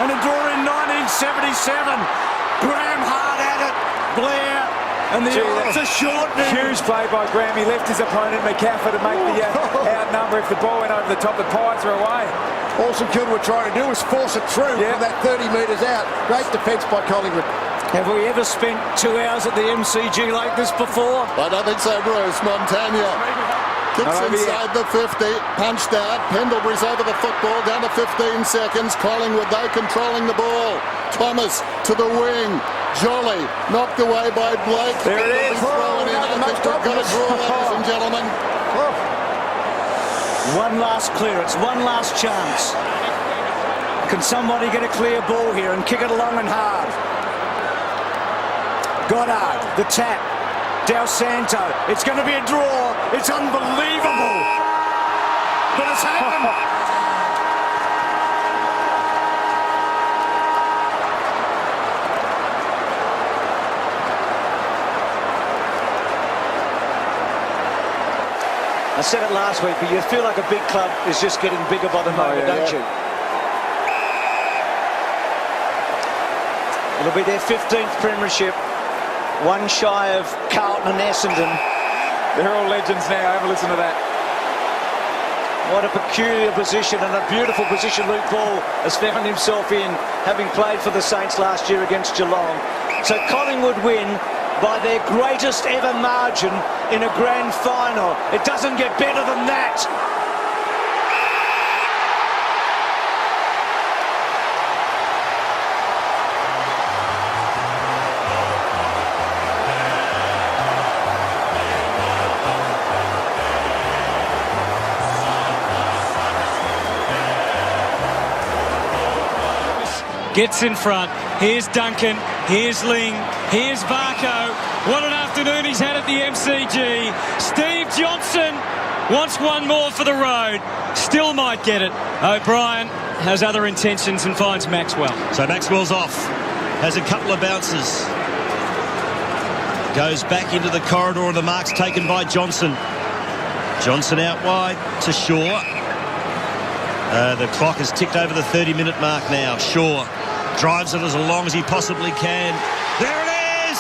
and a draw in 1977. Graham hard at it, Blair, and the odds are shortening. Huge play by Graham. He left his opponent McCaffrey to make the outnumber. If the ball went over the top, the Pies are away. All St Kilda were trying to do was force it through from that 30 metres out. Great defence by Collingwood. Have we ever spent 2 hours at the MCG like this before? I don't think so, Bruce. Montagna kicks inside the 50, punched out. Pendlebury's over the football, down to 15 seconds. Collingwood, though, controlling the ball. Thomas to the wing. Jolly knocked away by Blake. There it is. Thrown in. I think we've got a draw, ladies and gentlemen. One last clearance, one last chance. Can somebody get a clear ball here and kick it long and hard? Goddard, the tap. Del Santo. It's going to be a draw. It's unbelievable. But it's happened. I said it last week, but you feel like a big club is just getting bigger by the moment, don't you? It'll be their 15th premiership, one shy of Carlton and Essendon. They're all legends now. Have a listen to that. What a peculiar position and a beautiful position Luke Ball has found himself in, having played for the Saints last year against Geelong. So Collingwood win by their greatest ever margin in a grand final. It doesn't get better than that. Gets in front. Here's Duncan. Here's Ling. Here's Varco. What an afternoon he's had at the MCG. Steve Johnson wants one more for the road. Still might get it. O'Brien has other intentions and finds Maxwell. So Maxwell's off. Has a couple of bounces. Goes back into the corridor and the mark's taken by Johnson. Johnson out wide to Shaw. The clock has ticked over the 30-minute mark now. Shaw drives it as long as he possibly can. There it is!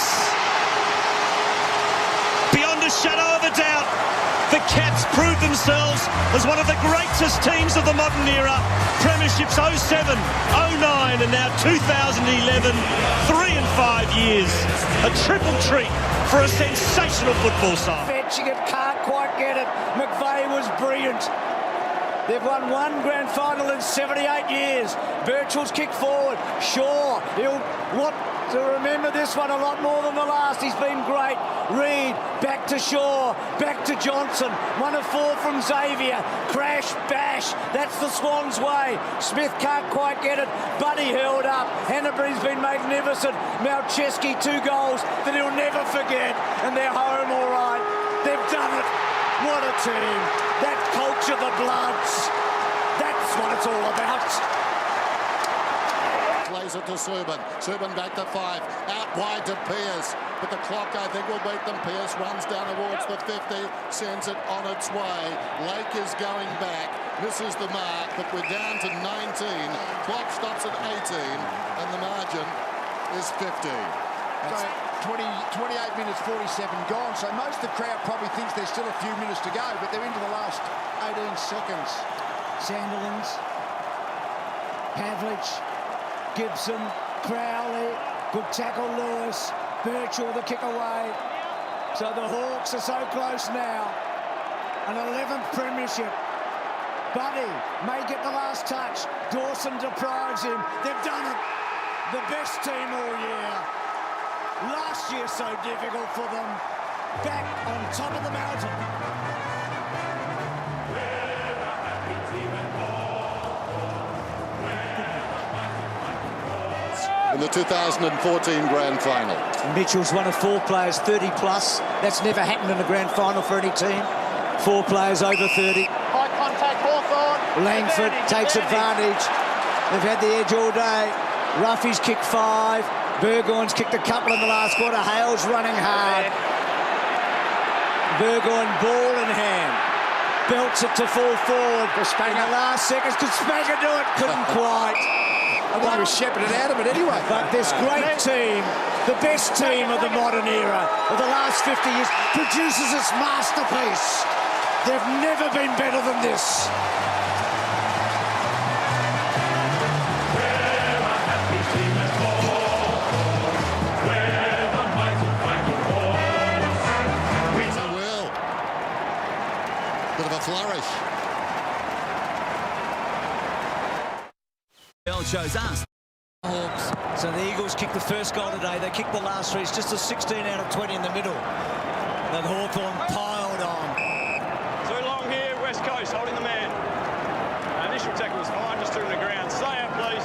Beyond a shadow of a doubt, the Cats proved themselves as one of the greatest teams of the modern era. Premierships 07, 09 and now 2011. 3 and 5 years. A triple treat for a sensational football side. Fetching it, can't quite get it. McVeigh was brilliant. They've won one grand final in 78 years. Birchall's kick forward. Shaw, he'll want to remember this one a lot more than the last. He's been great. Reid, back to Shaw, back to Johnson. 1 of 4 from Xavier. Crash, bash. That's the Swans' way. Smith can't quite get it. Buddy held up. Hanbury's been magnificent. Malcheski, 2 goals that he'll never forget. And they're home all right. They've done it. What a team. That culture, the Bloods. That's what it's all about. Plays it to Subban. Subban back to 5. Out wide to Pearce. But the clock, I think, will beat them. Pearce runs down towards the 50. Sends it on its way. Lake is going back. Misses the mark. But we're down to 19. Clock stops at 18. And the margin is 50. So 28 minutes 47 gone, so most of the crowd probably thinks there's still a few minutes to go, but they're into the last 18 seconds. Sandilands, Pavlich, Gibson, Crowley, good tackle Lewis, Birchall the kick away. So the Hawks are so close now. An 11th premiership. Buddy may get the last touch. Dawson deprives him. They've done it. The best team all year. Last year so difficult for them. Back on top of the mountain. In the 2014 Grand Final. Mitchell's 1 of 4 players 30 plus. That's never happened in a grand final for any team. 4 players over 30. High contact, Hawthorn. Langford takes advantage. They've had the edge all day. Ruffy's kicked 5. Burgoyne's kicked a couple in the last quarter. Hale's running hard. Burgoyne ball in hand. Belts it to full forward. In the last seconds, could Spanger do it? Couldn't quite. I think he was shepherded out of it anyway. But this great team, the best team of the modern era of the last 50 years, produces its masterpiece. They've never been better than this. Bit of a flourish. Shows us. Hawks. So the Eagles kicked the first goal today. They kicked the last three. It's just a 16 out of 20 in the middle. That Hawthorn piled on. Too long here, West Coast, holding the man. Initial tackle was fine, just took him to the ground. Stay out, please.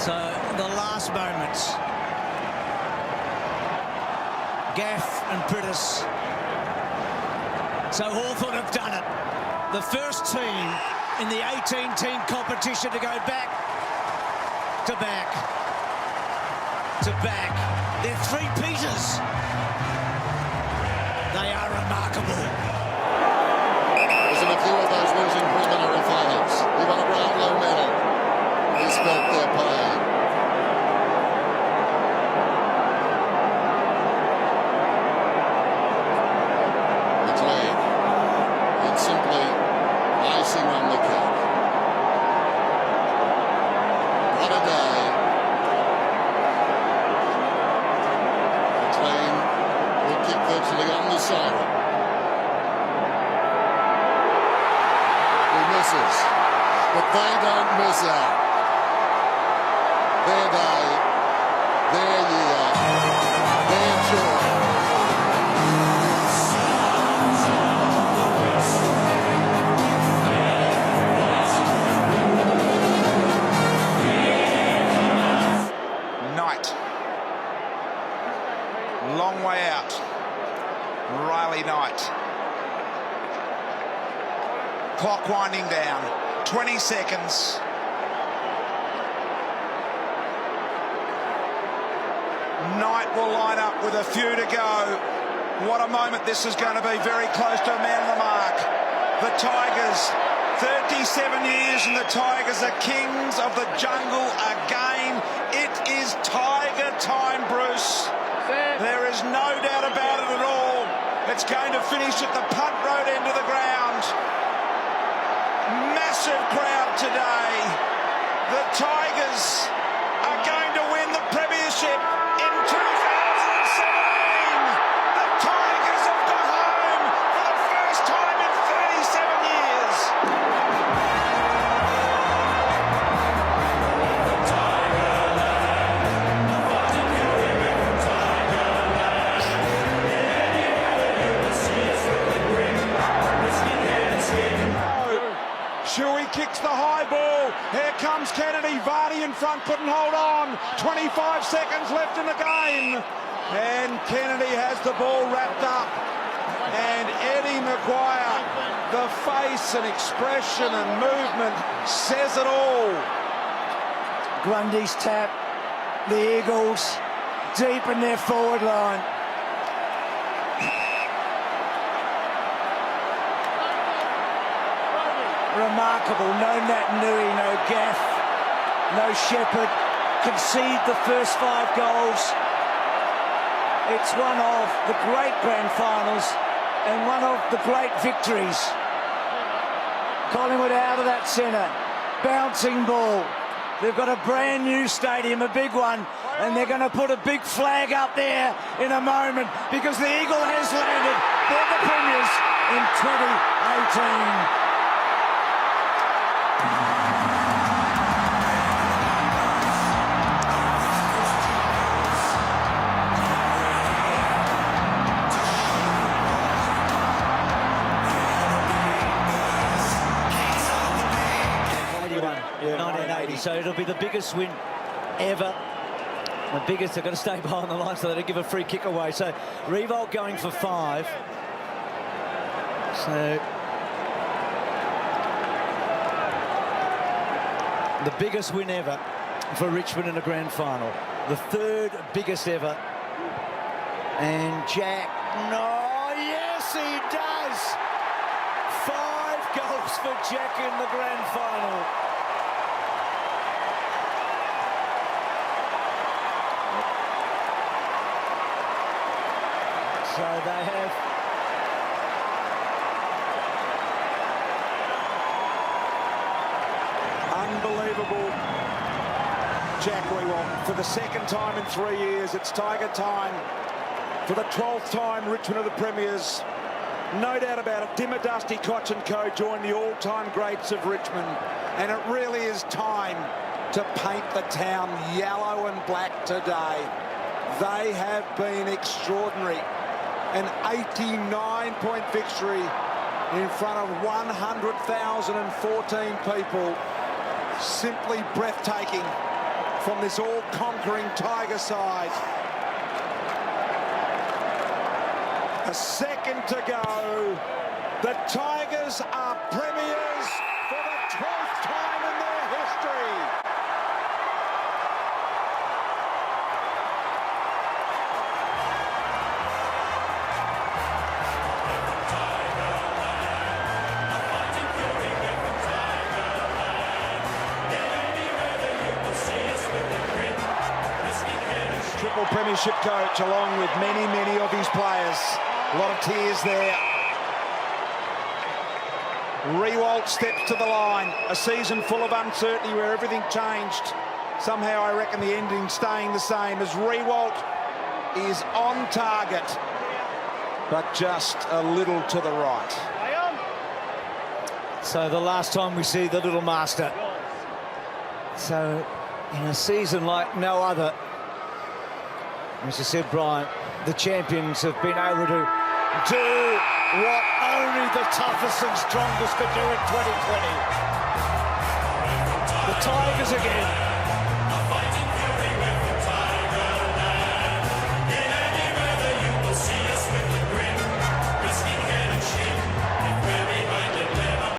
So the last moments. Gaff and Prittis. So Hawthorn have done it. The first team in the 18-team competition to go back to back to back. They're three-peaters. They are remarkable. There's been a few of those losing preliminary finals. He won a Brownlow medal. He's felt their pain. On the cake. What a day. McLean will kick virtually on the siren. He misses, but they don't miss out. Their day, their year, their joy. Long way out. Riley Knight. Clock winding down. 20 seconds. Knight will line up with a few to go. What a moment this is going to be. Very close to a man on the mark. The Tigers, 37 years, and the Tigers are kings of the jungle again. It is Tiger time, Bruce. There is no doubt about it at all. It's going to finish at the punt road end of the ground. Massive crowd today. The Tigers are going to win the premiership in 2017. The Tigers have got home for the first time in 37 years. Shuey kicks the high ball. Here comes Kennedy. Vardy in front, couldn't hold on. 25 seconds left in the game. And Kennedy has the ball wrapped up. And Eddie Maguire, the face and expression and movement says it all. Grundy's tap. The Eagles deep in their forward line. Remarkable. No Nat Nui, no Gaff, no Shepherd. Concede the first 5 goals. It's one of the great grand finals and one of the great victories. Collingwood out of that centre. Bouncing ball. They've got a brand new stadium, a big one, and they're going to put a big flag up there in a moment because the Eagle has landed. They're the premiers in 2018. Yeah, 1980, so it'll be the biggest win ever. The biggest. They've got to stay behind the line so they don't give a free kick away. So Revolt going for 5. So the biggest win ever for Richmond in a grand final. The 3rd biggest ever. And Jack, no, yes he does. 5 goals hopes for Jack in the grand final. So they have unbelievable. Jack Riewoldt, for the second time in 3 years, it's Tiger time. For the 12th time, Richmond are the premiers. No doubt about it, Dimmer, Dusty, Koch and Co join the all-time greats of Richmond. And it really is time to paint the town yellow and black today. They have been extraordinary. An 89-point victory in front of 100,014 people. Simply breathtaking from this all-conquering Tiger side. A second to go. The Tigers are premiers for the 12th time in their history. Triple premiership coach along with many of his players. A lot of tears there. Riewoldt steps to the line. A season full of uncertainty where everything changed. Somehow I reckon the ending staying the same as Riewoldt is on target, but just a little to the right. So the last time we see the little master. So in a season like no other, as you said, Brian, the champions have been able to do what only the toughest and strongest could do in 2020. The Tigers again.